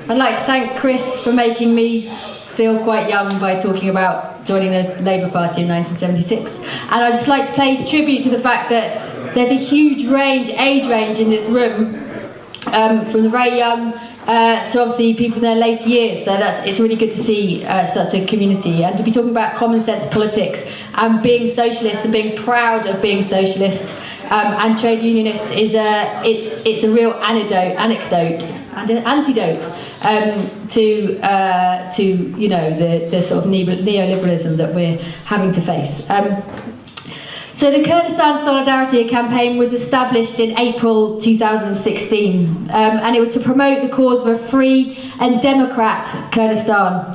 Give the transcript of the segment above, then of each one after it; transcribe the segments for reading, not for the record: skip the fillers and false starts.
I'd like to thank Chris for making me feel quite young by talking about joining the Labour Party in 1976. And I'd just like to pay tribute to the fact that there's a huge age range in this room, from the very young to obviously people in their later years. So it's really good to see such a community, and to be talking about common sense politics and being socialists and being proud of being socialists and trade unionists is it's a real antidote and an antidote to you know the sort of neoliberalism that we're having to face. So the Kurdistan Solidarity campaign was established in April 2016, and it was to promote the cause of a free and democratic Kurdistan,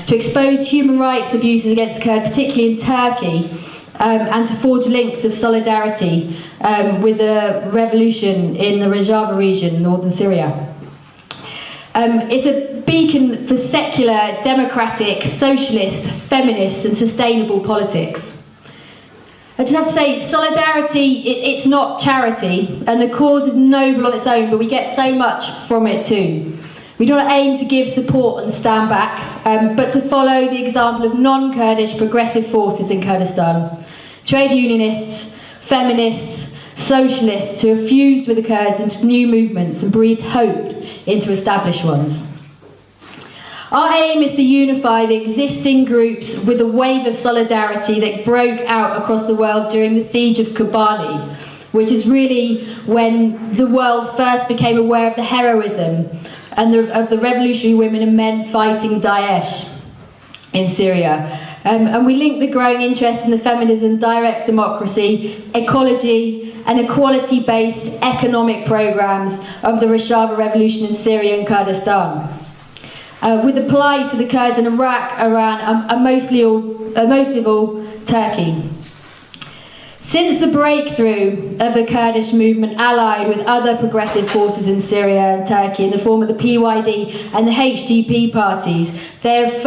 to expose human rights abuses against the Kurds, particularly in Turkey, and to forge links of solidarity with the revolution in the Rojava region, northern Syria. It's a beacon for secular, democratic, socialist, feminist and sustainable politics. I just have to say, solidarity, it's not charity, and the cause is noble on its own, but we get so much from it too. We don't aim to give support and stand back, but to follow the example of non-Kurdish progressive forces in Kurdistan, trade unionists, feminists, socialists who have fused with the Kurds into new movements and breathed hope into established ones. Our aim is to unify the existing groups with a wave of solidarity that broke out across the world during the siege of Kobani, which is really when the world first became aware of the heroism and of the revolutionary women and men fighting Daesh in Syria. And we link the growing interest in the feminism, direct democracy, ecology, and equality-based economic programs of the Rojava revolution in Syria and Kurdistan, with a plight to the Kurds in Iraq, Iran, and mostly of all, Turkey. Since the breakthrough of the Kurdish movement allied with other progressive forces in Syria and Turkey in the form of the PYD and the HDP parties, they've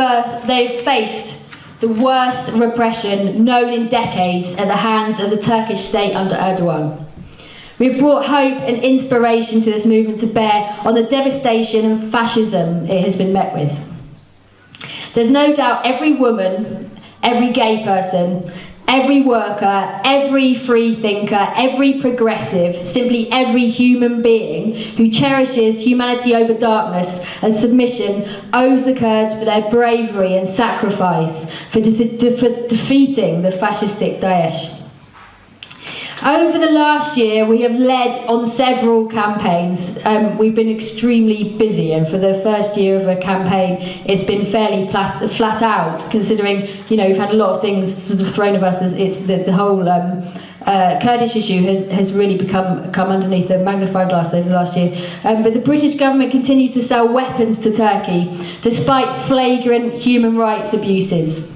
faced the worst repression known in decades at the hands of the Turkish state under Erdogan. We've brought hope and inspiration to this movement to bear on the devastation and fascism it has been met with. There's no doubt every woman, every gay person, every worker, every free thinker, every progressive, simply every human being who cherishes humanity over darkness and submission owes the Kurds for their bravery and sacrifice for defeating the fascistic Daesh. Over the last year, we have led on several campaigns. We've been extremely busy, and for the first year of a campaign, it's been fairly flat out, considering, you know, we've had a lot of things sort of thrown at us. It's the whole Kurdish issue has really come underneath a magnifying glass over the last year. But the British government continues to sell weapons to Turkey, despite flagrant human rights abuses.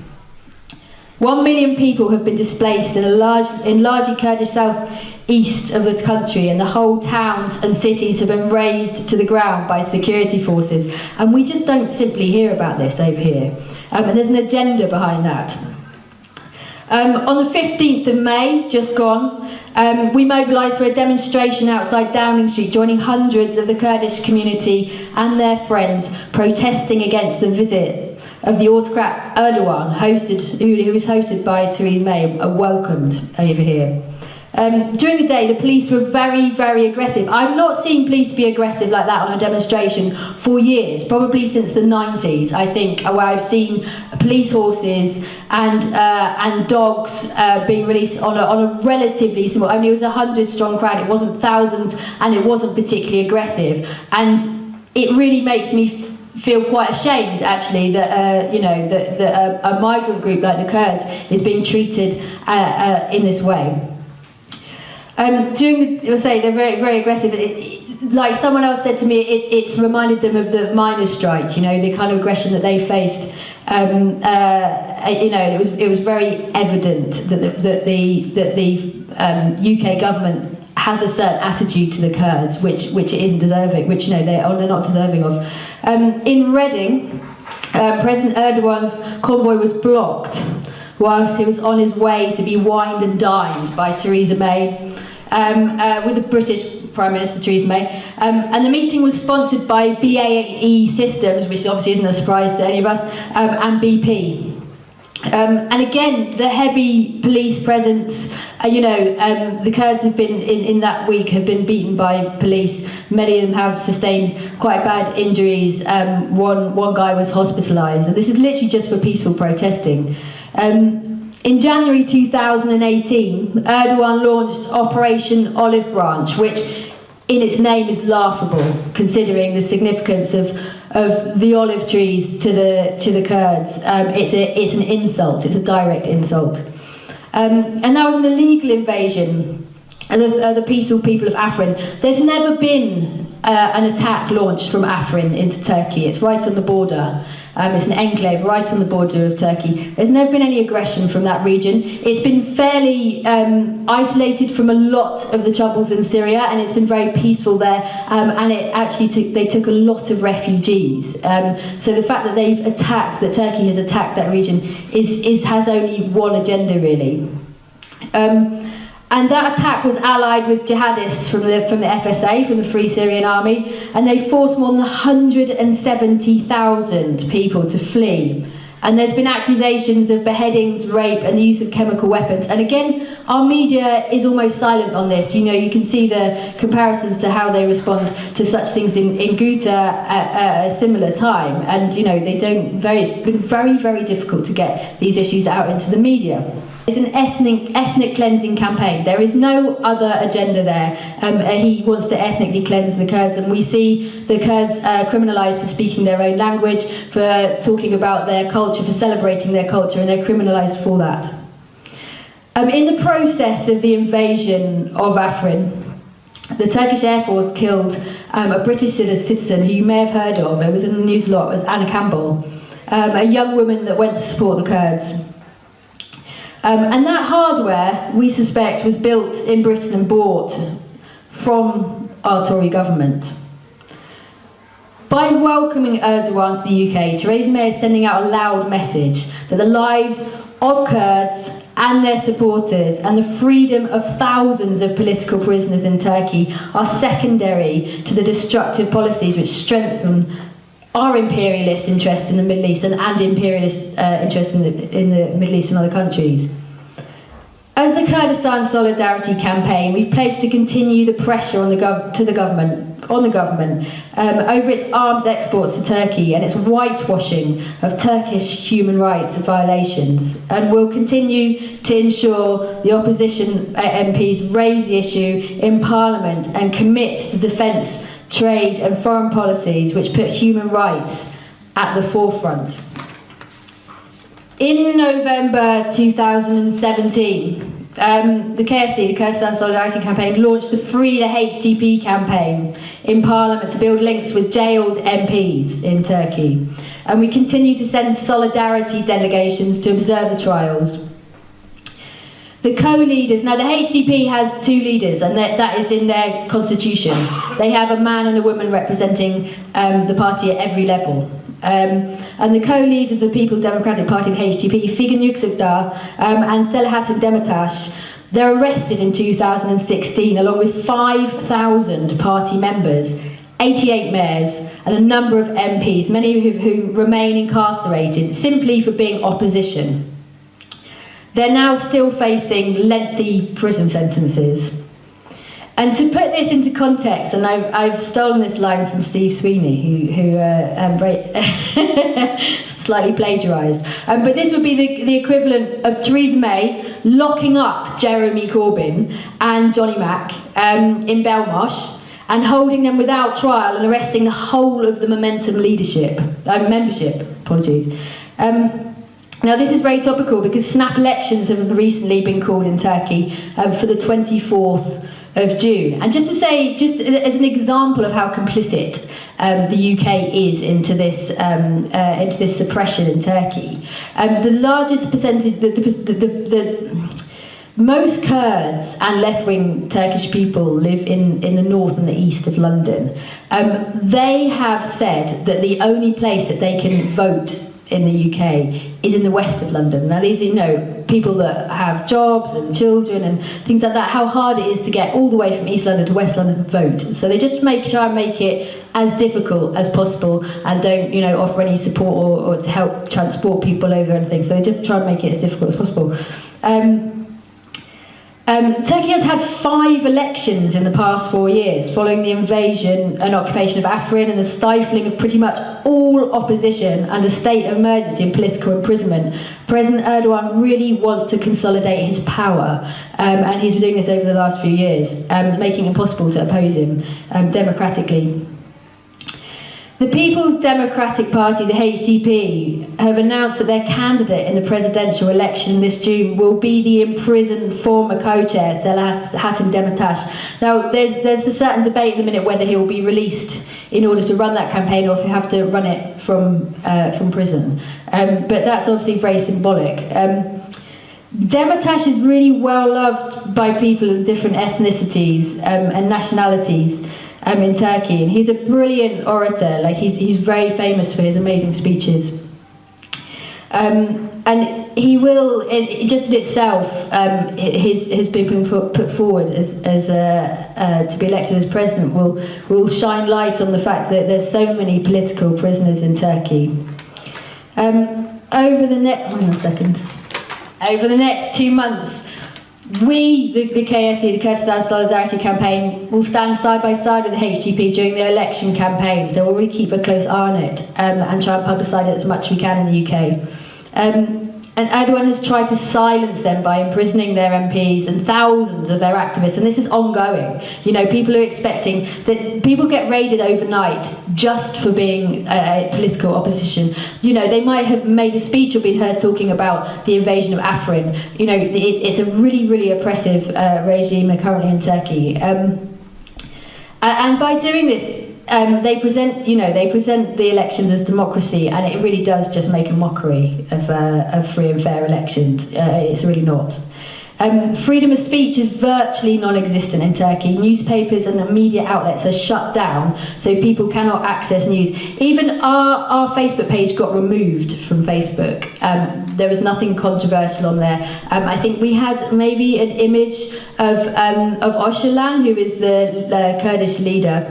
1 million people have been displaced in largely Kurdish south-east of the country, and the whole towns and cities have been razed to the ground by security forces. And we just don't simply hear about this over here. And there's an agenda behind that. On the 15th of May, just gone, we mobilised for a demonstration outside Downing Street, joining hundreds of the Kurdish community and their friends protesting against the visit of the autocrat Erdogan, who was hosted by Theresa May, welcomed over here. During the day, the police were very, very aggressive. I've not seen police be aggressive like that on a demonstration for years, probably since the 90s, I think, where I've seen police horses and dogs being released on a relatively small, I mean, it was a 100-strong crowd, it wasn't thousands, and it wasn't particularly aggressive. And it really makes me feel quite ashamed, actually, that a migrant group like the Kurds is being treated in this way. They're very, very aggressive. Like someone else said to me, it's reminded them of the miners' strike. You know, the kind of aggression that they faced. It was very evident that the UK government has a certain attitude to the Kurds, which it isn't deserving, which they're not deserving of. In Reading, President Erdogan's convoy was blocked whilst he was on his way to be wined and dined by Theresa May. with the British Prime Minister Theresa May, and the meeting was sponsored by BAE Systems, which obviously isn't a surprise to any of us, and BP. And again, the heavy police presence, the Kurds have been, in that week, have been beaten by police. Many of them have sustained quite bad injuries. One guy was hospitalised. And this is literally just for peaceful protesting. In January 2018, Erdogan launched Operation Olive Branch, which in its name is laughable, considering the significance of the olive trees to the Kurds. It's an insult. It's a direct insult. And that was an illegal invasion of the peaceful people of Afrin. There's never been an attack launched from Afrin into Turkey. It's right on the border. It's an enclave right on the border of Turkey. There's never been any aggression from that region. It's been fairly isolated from a lot of the troubles in Syria, and it's been very peaceful there. And it actually they took a lot of refugees. So the fact that that Turkey has attacked that region has only one agenda, really. And that attack was allied with jihadists from the FSA, from the Free Syrian Army, and they forced more than 170,000 people to flee. And there's been accusations of beheadings, rape, and the use of chemical weapons. And again, our media is almost silent on this. You can see the comparisons to how they respond to such things in Ghouta at a similar time. And it's been very, very difficult to get these issues out into the media. It's an ethnic cleansing campaign. There is no other agenda there. He wants to ethnically cleanse the Kurds, and we see the Kurds criminalised for speaking their own language, for talking about their culture, for celebrating their culture, and they're criminalised for that. In the process of the invasion of Afrin, the Turkish Air Force killed a British citizen who you may have heard of. It was in the news a lot. It was Anna Campbell, a young woman that went to support the Kurds. And that hardware, we suspect, was built in Britain and bought from our Tory government. By welcoming Erdogan to the UK, Theresa May is sending out a loud message that the lives of Kurds and their supporters and the freedom of thousands of political prisoners in Turkey are secondary to the destructive policies which strengthen our imperialist interests in the Middle East and imperialist interests in the Middle East and other countries. As the Kurdistan Solidarity Campaign, we've pledged to continue the pressure on the government over its arms exports to Turkey and its whitewashing of Turkish human rights violations, and we'll continue to ensure the opposition MPs raise the issue in Parliament and commit to defence, trade and foreign policies which put human rights at the forefront. In November 2017, the KSC, the Kurdistan Solidarity Campaign, launched the Free the HDP campaign in Parliament to build links with jailed MPs in Turkey. And we continue to send solidarity delegations to observe the trials. The co-leaders, now the HDP has two leaders, and that is in their constitution. They have a man and a woman representing the party at every level. And the co-leaders of the People's Democratic Party, the HDP, Figen Yüksekdağ and Selahattin Demirtas, they're arrested in 2016 along with 5,000 party members, 88 mayors and a number of MPs, many of whom remain incarcerated simply for being opposition. They're now still facing lengthy prison sentences. And to put this into context, and I've stolen this line from Steve Sweeney, who slightly plagiarised, but this would be the equivalent of Theresa May locking up Jeremy Corbyn and Johnny Mac in Belmarsh and holding them without trial and arresting the whole of the Momentum membership. Now this is very topical because snap elections have recently been called in Turkey for the 24th of June. And just to say, just as an example of how complicit the UK is into this suppression in Turkey, the largest percentage, most Kurds and left-wing Turkish people live in the north and the east of London. They have said that the only place that they can vote in the UK is in the west of London. Now these are, people that have jobs and children and things like that, how hard it is to get all the way from East London to West London to vote. So they just try and make it as difficult as possible and don't, offer any support or to help transport people over and things. So they just try and make it as difficult as possible. Turkey has had 5 elections in the past 4 years, following the invasion and occupation of Afrin and the stifling of pretty much all opposition and a state of emergency and political imprisonment. President Erdogan really wants to consolidate his power, and he's been doing this over the last few years, making it impossible to oppose him democratically. The People's Democratic Party, the HDP, have announced that their candidate in the presidential election this June will be the imprisoned former co-chair, Selahattin Demirtas. Now, there's a certain debate at the minute whether he will be released in order to run that campaign or if he'll have to run it from prison. But that's obviously very symbolic. Demirtas is really well loved by people of different ethnicities and nationalities in Turkey, and he's a brilliant orator. Like he's very famous for his amazing speeches, and he will, just in itself, his being put forward as to be elected as president will shine light on the fact that there's so many political prisoners in Turkey. Over the next 2 months, we, the KSD, the Kurdistan Solidarity Campaign, will stand side by side with the HDP during the election campaign, so we'll really keep a close eye on it and try and publicise it as much as we can in the UK. And Erdogan has tried to silence them by imprisoning their MPs and thousands of their activists, and this is ongoing. People are expecting that people get raided overnight just for being political opposition. They might have made a speech or been heard talking about the invasion of Afrin. It's a really, really oppressive regime currently in Turkey. And by doing this, they present the elections as democracy, and it really does just make a mockery of free and fair elections. It's really not. Freedom of speech is virtually non-existent in Turkey. Newspapers and media outlets are shut down, so people cannot access news. Even our Facebook page got removed from Facebook. There was nothing controversial on there. I think we had maybe an image of Öcalan, who is the Kurdish leader.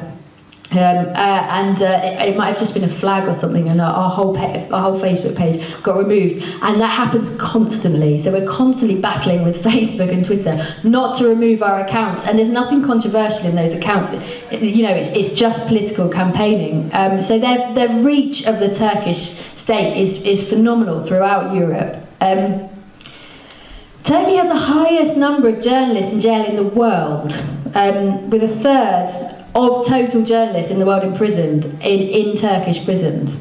It might have just been a flag or something, and our whole Facebook page got removed, and that happens constantly. So we're constantly battling with Facebook and Twitter not to remove our accounts, and there's nothing controversial in those accounts. It's just political campaigning. So their reach of the Turkish state is phenomenal throughout Europe. Turkey has the highest number of journalists in jail in the world, with a third of total journalists in the world imprisoned in Turkish prisons.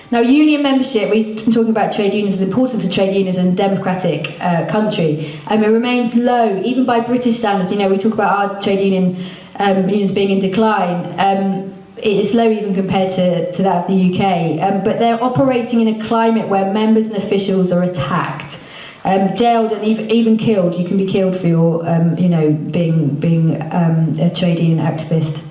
Now, union membership, we've been talking about trade unions, the importance of trade unions in a democratic country. It remains low, even by British standards. We talk about our trade unions being in decline. It's low even compared to that of the UK. But they're operating in a climate where members and officials are attacked, jailed and even killed. You can be killed for your, being a trade union activist.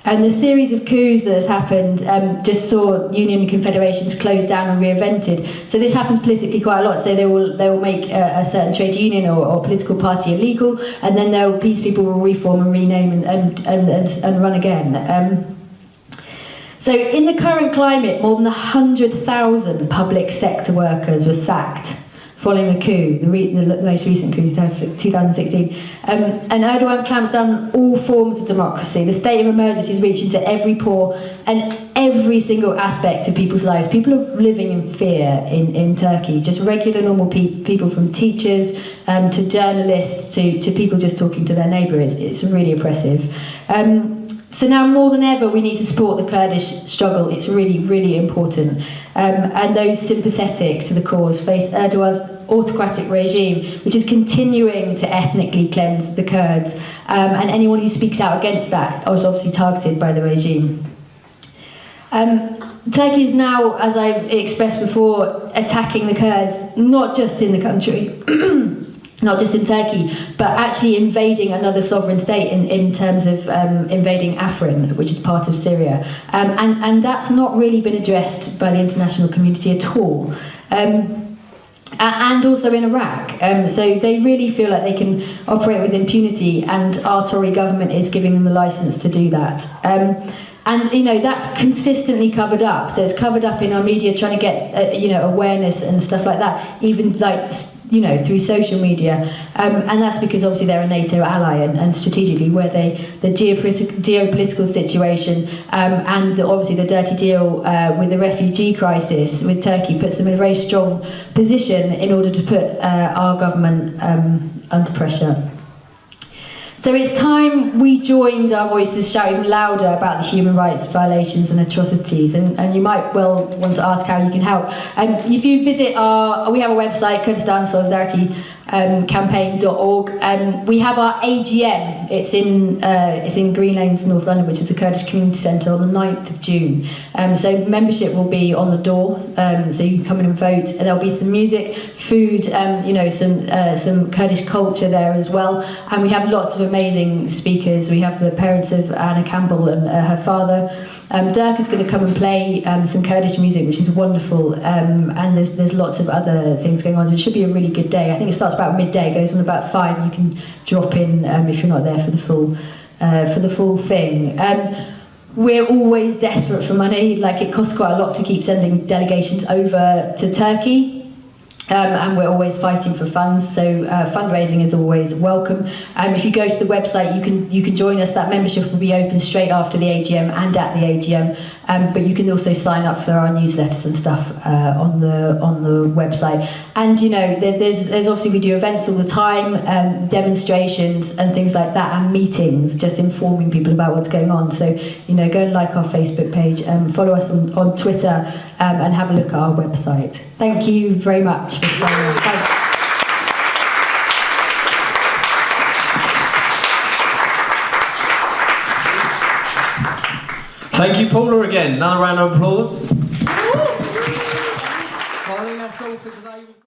And the series of coups that has happened just saw union confederations closed down and reinvented. So this happens politically quite a lot. So they will make a certain trade union or political party illegal, and then these people will reform and rename and run again. So in the current climate, more than 100,000 public sector workers were sacked following the coup, the most recent coup, 2016. And Erdogan clamps down on all forms of democracy. The state of emergency is reaching to every pore and every single aspect of people's lives. People are living in fear in Turkey, just regular, normal people, from teachers to journalists to people just talking to their neighbour. It's really oppressive. So now more than ever, we need to support the Kurdish struggle. It's really, really important. And those sympathetic to the cause face Erdogan's autocratic regime, which is continuing to ethnically cleanse the Kurds. And anyone who speaks out against that is obviously targeted by the regime. Turkey is now, as I expressed before, attacking the Kurds, not just in the country, not just in Turkey, but actually invading another sovereign state in terms of invading Afrin, which is part of Syria. And that's not really been addressed by the international community at all. And also in Iraq. So they really feel like they can operate with impunity, and our Tory government is giving them the license to do that. And you know, that's consistently covered up. So it's covered up in our media, trying to get you know, awareness and stuff like that, even like, you know, through social media. And that's because obviously they're a NATO ally, and strategically where the geopolitical situation and obviously the dirty deal with the refugee crisis with Turkey puts them in a very strong position in order to put our government under pressure. So it's time we joined our voices shouting louder about the human rights violations and atrocities, and you might well want to ask how you can help. If you visit we have a website, Kurdistan Solidarity campaign.org. We have our AGM. It's in Green Lanes, North London, which is the Kurdish Community Centre, on the 9th of June. So membership will be on the door, so you can come in and vote. And there'll be some music, food, you know, some Kurdish culture there as well. And we have lots of amazing speakers. We have the parents of Anna Campbell and her father. Dirk is going to come and play some Kurdish music, which is wonderful, and there's lots of other things going on. So it should be a really good day. I think it starts about midday, goes on about 5. You can drop in if you're not there for the full thing. We're always desperate for money. Like, it costs quite a lot to keep sending delegations over to Turkey. And we're always fighting for funds, so fundraising is always welcome. If you go to the website, you can join us. That membership will be open straight after the AGM and at the AGM. But you can also sign up for our newsletters and stuff on the website. And you know, there's obviously, we do events all the time, demonstrations and things like that, and meetings, just informing people about what's going on. So you know, go and like our Facebook page, follow us on Twitter, and have a look at our website. Thank you very much for staying on. Thanks. Thank you, Paula, again. Another round of applause. I think that's all for today.